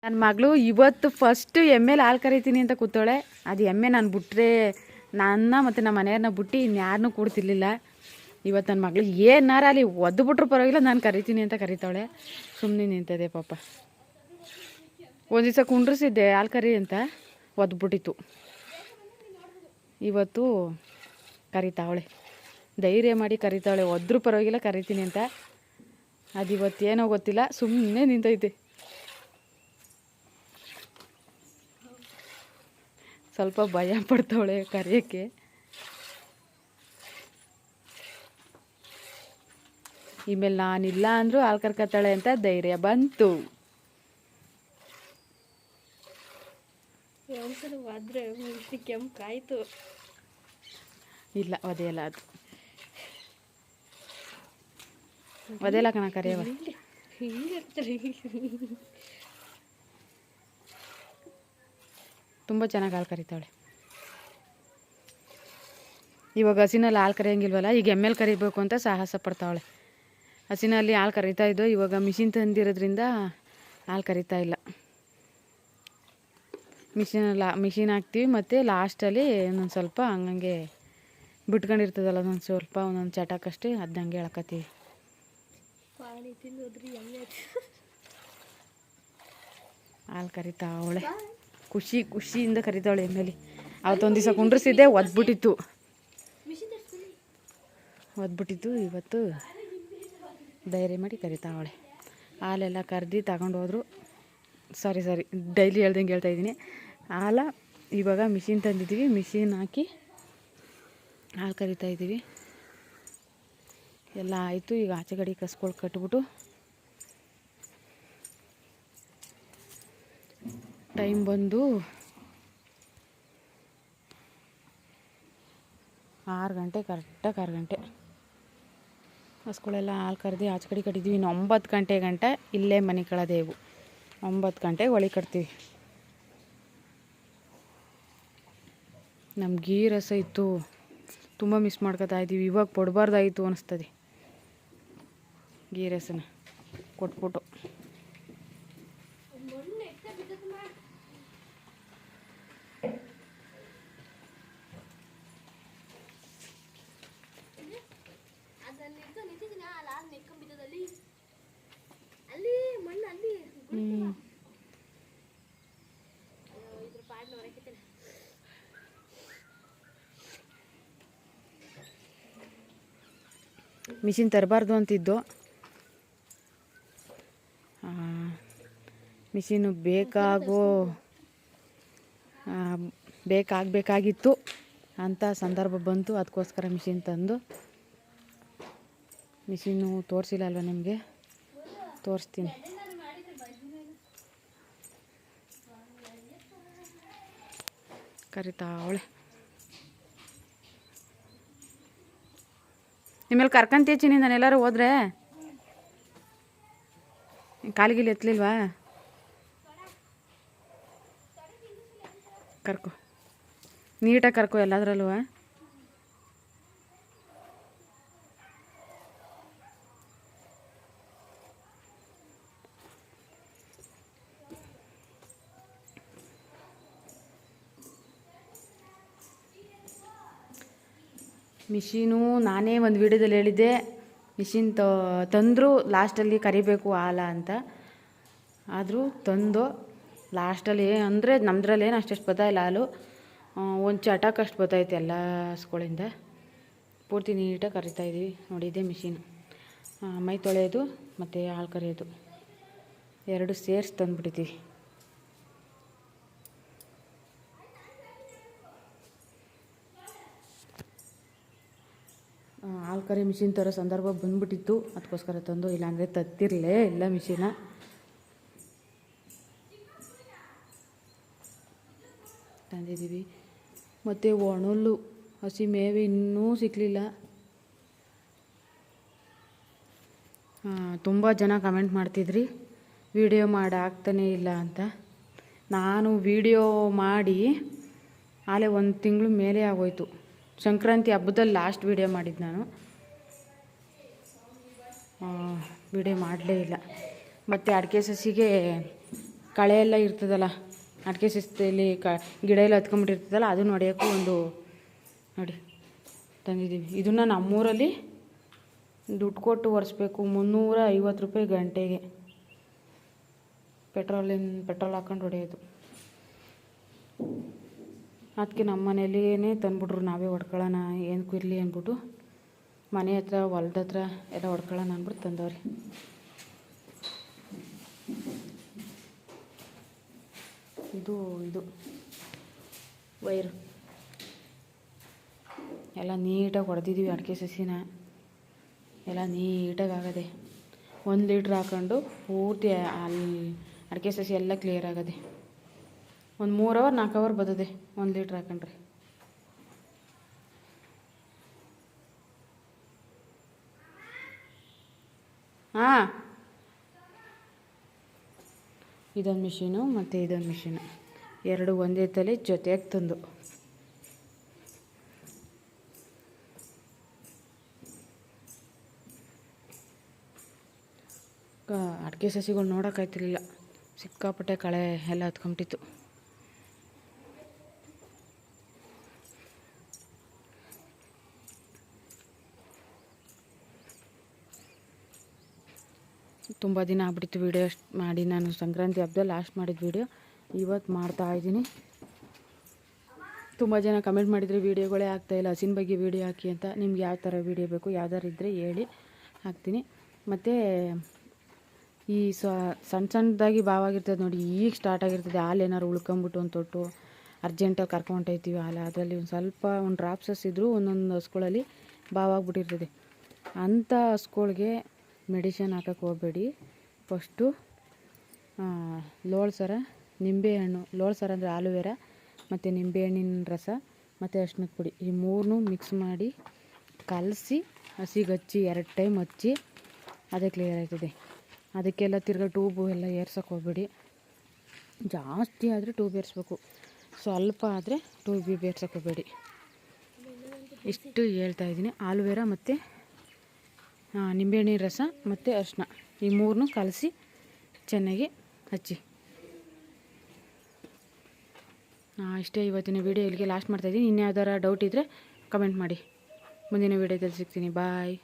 ನನ್ನ ಮಗಳು ಇವತ್ತು ಫಸ್ಟು ಎಮ್ಮೆಲಿ ಹಾಲು ಕರಿತೀನಿ ಅಂತ ಕೂತೋಳೆ. ಅದು ಎಮ್ಮೆ ನಾನು ಬಿಟ್ಟರೆ ನನ್ನ ಮತ್ತು ನಮ್ಮ ಮನೆಯವ್ರನ್ನ ಬಿಟ್ಟು ಇನ್ಯಾರನ್ನೂ ಕೂಡ್ತಿರ್ಲಿಲ್ಲ. ಇವತ್ತು ನನ್ನ ಮಗಳು ಏನಾರ ಅಲ್ಲಿ ಒದ್ದು ಬಿಟ್ರು ಪರವಾಗಿಲ್ಲ, ನಾನು ಕರಿತೀನಿ ಅಂತ ಕರಿತಾವಳೆ. ಸುಮ್ಮನೆ ನಿಂತದೆ ಪಾಪ. ಒಂದು ದಿವಸ ಕುಂಡ್ರಿಸಿದ್ದೆ ಹಾಲು ಕರಿ ಅಂತ, ಒದ್ಬಿಟ್ಟಿತ್ತು. ಇವತ್ತು ಕರಿತಾವಳೆ, ಧೈರ್ಯ ಮಾಡಿ ಕರಿತಾವಳೆ. ಒದ್ರೂ ಪರವಾಗಿಲ್ಲ ಕರಿತೀನಿ ಅಂತ. ಅದು ಇವತ್ತೇನೋ ಗೊತ್ತಿಲ್ಲ, ಸುಮ್ಮನೆ ನಿಂತೈತೆ. ಸ್ವಲ್ಪ ಭಯ ಪಡ್ತಾವಳೆ ಕರೆಯೋಕ್ಕೆ. ಇಮೇಲೆ ನಾನಿಲ್ಲ ಅಂದರೂ ಹಾಲು ಕರ್ಕೊತಾಳೆ ಅಂತ ಧೈರ್ಯ ಬಂತು. ಕೆಂಪಾಯ್ತು. ಇಲ್ಲ ಒದೆಯಲ್ಲ, ಅದು ಒದೆಯಲ್ಲ ಕಣ ಕರೆಯವ. ತುಂಬ ಚೆನ್ನಾಗಿ ಹಾಲು ಕರಿತಾವಳೆ. ಇವಾಗ ಹಸಿನಲ್ಲಿ ಹಾಲು ಕರಿಯಂಗಿಲ್ವಲ್ಲ, ಈಗ ಎಮ್ಮೆಲ್ ಕರಿಬೇಕು ಅಂತ ಸಾಹಸ ಪಡ್ತಾವಳೆ. ಹಸಿನಲ್ಲಿ ಹಾಲು ಕರಿತಾ ಇದ್ದೋ, ಇವಾಗ ಮಿಷಿನ್ ತಂದಿರೋದ್ರಿಂದ ಹಾಲು ಕರಿತಾ ಇಲ್ಲ. ಮಿಷಿನ್ ಹಾಕ್ತೀವಿ, ಮತ್ತು ಲಾಸ್ಟಲ್ಲಿ ಒಂದೊಂದು ಸ್ವಲ್ಪ ಹಂಗಂಗೆ ಬಿಟ್ಕೊಂಡಿರ್ತದಲ್ಲ, ಒಂದೊಂದು ಸ್ವಲ್ಪ ಒಂದೊಂದು ಚಟಕ್ಕಷ್ಟೇ ಅದನ್ನಂಗೆ ಎಳ್ಕೊತೀವಿ. ಹಾಲು ಕರಿತಾವಳೆ, ಖುಷಿಯಿಂದ ಕರಿತಾವಳೆ ಎಮ್ಮೆಲಿ. ಅವತ್ತೊಂದು ದಿವಸ ಕುಂಡ್ರಿಸಿದ್ದೆ, ಒದ್ಬಿಟ್ಟಿತ್ತು. ಇವತ್ತು ಧೈರ್ಯ ಮಾಡಿ ಕರಿತಾವಳೆ. ಹಾಲೆಲ್ಲ ಕರೆದು ತಗೊಂಡು ಹೋದ್ರು. ಸಾರಿ ಡೈಲಿ ಹೇಳ್ದಂಗೆ ಹೇಳ್ತಾಯಿದ್ದೀನಿ. ಹಾಲ ಇವಾಗ ಮಿಷಿನ್ ತಂದಿದ್ದೀವಿ, ಮಿಷಿನ್ ಹಾಕಿ ಹಾಲು ಕರಿತಾಯಿದ್ದೀವಿ. ಎಲ್ಲ ಆಯಿತು. ಈಗ ಆಚೆ ಕಡೆ ಕಸ್ಗಳು ಕಟ್ಬಿಟ್ಟು ಟೈಮ್ ಬಂದು 6 ಗಂಟೆ, ಕರೆಕ್ಟಾಗಿ 6 ಗಂಟೆ. ಹಸುಗಳೆಲ್ಲ ಹಾಲು ಕರೆದು ಆಚೆ ಕಡೆ ಕಟ್ಟಿದ್ದೀವಿ. ಇನ್ನು 9 ಗಂಟೆ ಗಂಟ ಇಲ್ಲೇ ಮನೆ ಕಳದೇವು. 9 ಗಂಟೆಗೆ ಒಳಿ ಕಟ್ತೀವಿ. ನಮ್ಮ ಗೀ ರಸ ಇತ್ತು, ತುಂಬ ಮಿಸ್ ಮಾಡ್ಕೊತಾ ಇದ್ದೀವಿ. ಇವಾಗ ಕೊಡಬಾರ್ದಾಯಿತು ಅನ್ನಿಸ್ತದೆ. ಗೀ ರಸನ ಕೊಟ್ಬಿಟ್ಟು ಮಿಷಿನ್ ತರಬಾರ್ದು ಅಂತಿದ್ದು. ಮಿಷಿನು ಬೇಕಾಗಬೇಕಾಗಿತ್ತು ಅಂತ ಸಂದರ್ಭ ಬಂತು. ಅದಕ್ಕೋಸ್ಕರ ಮಿಷಿನ್ ತಂದು, ಮಿಷಿನು ತೋರಿಸಿಲ್ಲ ಅಲ್ವ ನಿಮಗೆ, ತೋರಿಸ್ತೀನಿ. ಕರಿತಾವಳೆ. ನಿಮ್ಮಲ್ಲಿ ಕರ್ಕೊಂತೀಚಿನಿ ನಾನು ಎಲ್ಲರೂ ಹೋದ್ರೆ. ಕಾಲಿಗಿಲ್ಲಿ ಎತ್ತಲಿಲ್ವಾ? ಕರ್ಕೊ, ನೀಟಾಗಿ ಕರ್ಕೊ ಎಲ್ಲದ್ರಲ್ಲೂ. ಮಿಷಿನು ನಾನೇ ಒಂದು ವಿಡಿಯೋದಲ್ಲಿ ಹೇಳಿದ್ದೆ, ಮಿಷಿನ್ ತಂದರು ಲಾಸ್ಟಲ್ಲಿ ಕರಿಬೇಕು ಹಾಲ ಅಂತ. ಆದರೂ ತಂದು ಲಾಸ್ಟಲ್ಲಿ ಅಂದರೆ ನಮ್ಮದ್ರಲ್ಲೇನು ಅಷ್ಟೆಷ್ಟು ಬತ್ತಾಯಿಲ್ಲ ಹಾಲು, ಒಂದು ಚಟಕ್ಕಷ್ಟು ಬತ್ತೈತೆ ಎಲ್ಲ ಹಸುಗಳಿಂದ. ಪೂರ್ತಿ ನೀಟಾಗಿ ಕರಿತಾಯಿದ್ದೀವಿ. ನೋಡಿ, ಇದೇ ಮಿಷಿನ್. ಮೈ ತೊಳೆಯೋದು ಮತ್ತು ಹಾಲು ಕರಿಯೋದು ಎರಡು ಸೇರಿಸಿ ತಂದುಬಿಟ್ಟಿದ್ದೀವಿ. ಹಾಲು ಕರಿ ಮಿಷಿನ್ ತರೋ ಸಂದರ್ಭ ಬಂದುಬಿಟ್ಟಿತ್ತು, ಅದಕ್ಕೋಸ್ಕರ ತಂದು. ಇಲ್ಲಾಂದರೆ ತತ್ತಿರಲೇ ಇಲ್ಲ ಮಿಷಿನ. ತಂದಿದ್ದೀವಿ. ಮತ್ತು ಒಣಲು ಹಸಿ ಮೇವು ಇನ್ನೂ ಸಿಕ್ಕಲಿಲ್ಲ. ತುಂಬ ಜನ ಕಮೆಂಟ್ ಮಾಡ್ತಿದ್ರಿ ವಿಡಿಯೋ ಮಾಡಿ ಆಗ್ತಾನೇ ಇಲ್ಲ ಅಂತ. ನಾನು ವಿಡಿಯೋ ಮಾಡಿ ಆಲೇ 1 ತಿಂಗಳು ಮೇಲೆ ಆಗೋಯ್ತು. ಸಂಕ್ರಾಂತಿ ಹಬ್ಬದಲ್ಲಿ ಲಾಸ್ಟ್ ವಿಡಿಯೋ ಮಾಡಿದ್ದು ನಾನು. ವಿಡಿಯೋ ಮಾಡಲೇ ಇಲ್ಲ. ಮತ್ತು ಅಡಿಕೆ ಸಸಿಗೆ ಕಳೆ ಎಲ್ಲ ಇರ್ತದಲ್ಲ, ಅಡಿಕೆ ಸಸಿಯಲ್ಲಿ ಗಿಡ ಎಲ್ಲ ಹತ್ಕೊಂಡ್ಬಿಟ್ಟಿರ್ತದಲ್ಲ, ಅದನ್ನು ಹೊಡೆಯೋಕ್ಕೂ ಒಂದು ನೋಡಿ ತಂದಿದ್ದೀವಿ. ಇದನ್ನು ನಮ್ಮೂರಲ್ಲಿ ದುಡ್ಡು ಕೊಟ್ಟು ಒರೆಸ್ಬೇಕು, 350 ರೂಪಾಯಿ ಗಂಟೆಗೆ. ಪೆಟ್ರೋಲ್ ಹಾಕೊಂಡು ಹೊಡೆಯೋದು. ಅದಕ್ಕೆ ನಮ್ಮ ಮನೇಲಿಯೇ ತಂದ್ಬಿಟ್ರು, ನಾವೇ ಹೊಡ್ಕೊಳ್ಳೋಣ ಏನಕ್ಕೂ ಇರಲಿ ಅಂದ್ಬಿಟ್ಟು, ಮನೆ ಹತ್ರ ಹೊಲ್ದ ಹತ್ರ ಎಲ್ಲ ಹೊಡ್ಕೊಳ್ಳೋಣ ಅಂದ್ಬಿಟ್ಟು ತಂದವ್ರಿ. ಇದು ವೈರು ಎಲ್ಲ ನೀಟಾಗಿ ಹೊಡೆದಿದ್ದೀವಿ. ಅಡಿಕೆ ಸಸಿನ ಎಲ್ಲ ನೀಟಾಗಿ ಆಗದೆ. 1 ಲೀಟ್ರ್ ಹಾಕೊಂಡು ಪೂರ್ತಿ ಅಲ್ಲಿ ಅಡಿಕೆ ಸಸಿ ಎಲ್ಲ ಕ್ಲಿಯರ್ ಆಗದೆ. ಒಂದು 3 ಅವರ್ 4 ಅವರ್ ಬರ್ತದೆ 1 ಲೀಟ್ರ್ ಹಾಕೊಂಡ್ರೆ. ಹಾಂ, ಇದೊಂದು ಮಿಷಿನು ಮತ್ತು ಇದೊಂದು ಮಿಷಿನು, ಎರಡು ಒಂದೇ ತಲೆ ಜೊತೆಯಾಗಿ ತಂದು. ಅಡಿಕೆ ಸಸಿಗಳು ನೋಡೋಕ್ಕಾಯ್ತಿರ್ಲಿಲ್ಲ, ಸಿಕ್ಕಾಪಟ್ಟೆ ಕಳೆ ಎಲ್ಲ ಹತ್ಕೊಂಬಿಟ್ಟಿತ್ತು. ತುಂಬ ದಿನ ಆಗ್ಬಿಟ್ಟಿತ್ತು ವೀಡಿಯೋ ಮಾಡಿ. ನಾನು ಸಂಕ್ರಾಂತಿ ಹಬ್ಬದಲ್ಲಿ ಲಾಸ್ಟ್ ಮಾಡಿದ ವೀಡಿಯೋ ಇವತ್ತು ಮಾಡ್ತಾಯಿದ್ದೀನಿ. ತುಂಬ ಜನ ಕಮೆಂಟ್ ಮಾಡಿದರೆ ವೀಡಿಯೋಗಳೇ ಆಗ್ತಾಯಿಲ್ಲ, ಹಸಿನ ಬಗ್ಗೆ ವೀಡಿಯೋ ಹಾಕಿ ಅಂತ. ನಿಮ್ಗೆ ಯಾವ ಥರ ವೀಡಿಯೋ ಬೇಕು, ಯಾವ್ದಾರು ಇದ್ದರೆ ಹೇಳಿ ಹಾಕ್ತೀನಿ. ಮತ್ತು ಈ ಸಣ್ಣ ಸಣ್ಣದಾಗಿ ಬಾವಾಗಿರ್ತದೆ ನೋಡಿ, ಈಗ ಸ್ಟಾರ್ಟ್ ಆಗಿರ್ತದೆ. ಹಾಲು ಏನಾದ್ರು ಉಳ್ಕೊಂಬಿಟ್ಟು ಒಂದು ತೊಟ್ಟು ಅರ್ಜೆಂಟಾಗಿ ಕರ್ಕೊಂಡೋಗ್ತೀವಿ ಹಾಲು, ಅದರಲ್ಲಿ ಒಂದು ಡ್ರಾಪ್ಸಸ್ ಇದ್ದರೂ ಒಂದೊಂದು ಹಸುಗಳಲ್ಲಿ ಬಾವಾಗ್ಬಿಟ್ಟಿರ್ತದೆ. ಅಂಥ ಹಸುಗಳಿಗೆ ಮೆಡಿಷನ್ ಹಾಕೋಕ್ಕೆ ಹೋಗಬೇಡಿ. ಫಸ್ಟು ಲೋಳ್ಸರ, ನಿಂಬೆಹಣ್ಣು, ಲೋಳ್ಸರ ಅಂದರೆ ಆಲೂವೆರಾ ಮತ್ತು ನಿಂಬೆಹಣ್ಣಿನ ರಸ ಮತ್ತು ಅರ್ಶಿನದ ಪುಡಿ, ಈ 3 ಮಿಕ್ಸ್ ಮಾಡಿ ಕಲಸಿ ಹಸಿಗೆ ಹಚ್ಚಿ 2 ಟೈಮ್ ಹಚ್ಚಿ, ಅದೇ ಕ್ಲಿಯರ್ ಆಯ್ತದೆ. ಅದಕ್ಕೆಲ್ಲ ತಿರ್ಗಾ ಟ್ಯೂಬು ಎಲ್ಲ ಏರ್ಸೋಕ್ಕೆ ಹೋಗಬೇಡಿ. ಜಾಸ್ತಿ ಆದರೆ ಟ್ಯೂಬ್ ಏರಿಸ್ಬೇಕು, ಸ್ವಲ್ಪ ಆದರೆ ಟ್ಯೂಬ್ ಏರ್ಸೋಕ್ಕೆ ಹೋಗಬೇಡಿ. ಇಷ್ಟು ಹೇಳ್ತಾಯಿದ್ದೀನಿ. ಆಲೂವೆರಾ ಮತ್ತು ನಿಂಬೆಹಣ್ಣಿನ ರಸ ಮತ್ತು ಅರಿಶಿನ, ಈ 3 ಕಲಸಿ ಚೆನ್ನಾಗಿ ಹಚ್ಚಿ. ಇಷ್ಟೇ ಇವತ್ತಿನ ವೀಡಿಯೋ ಇಲ್ಲಿಗೆ ಲಾಸ್ಟ್ ಮಾಡ್ತಾಯಿದ್ದೀನಿ. ಇನ್ಯಾವ್ದಾರ ಡೌಟ್ ಇದ್ದರೆ ಕಮೆಂಟ್ ಮಾಡಿ. ಮುಂದಿನ ವೀಡಿಯೋದಲ್ಲಿ ಸಿಗ್ತೀನಿ. ಬಾಯ್.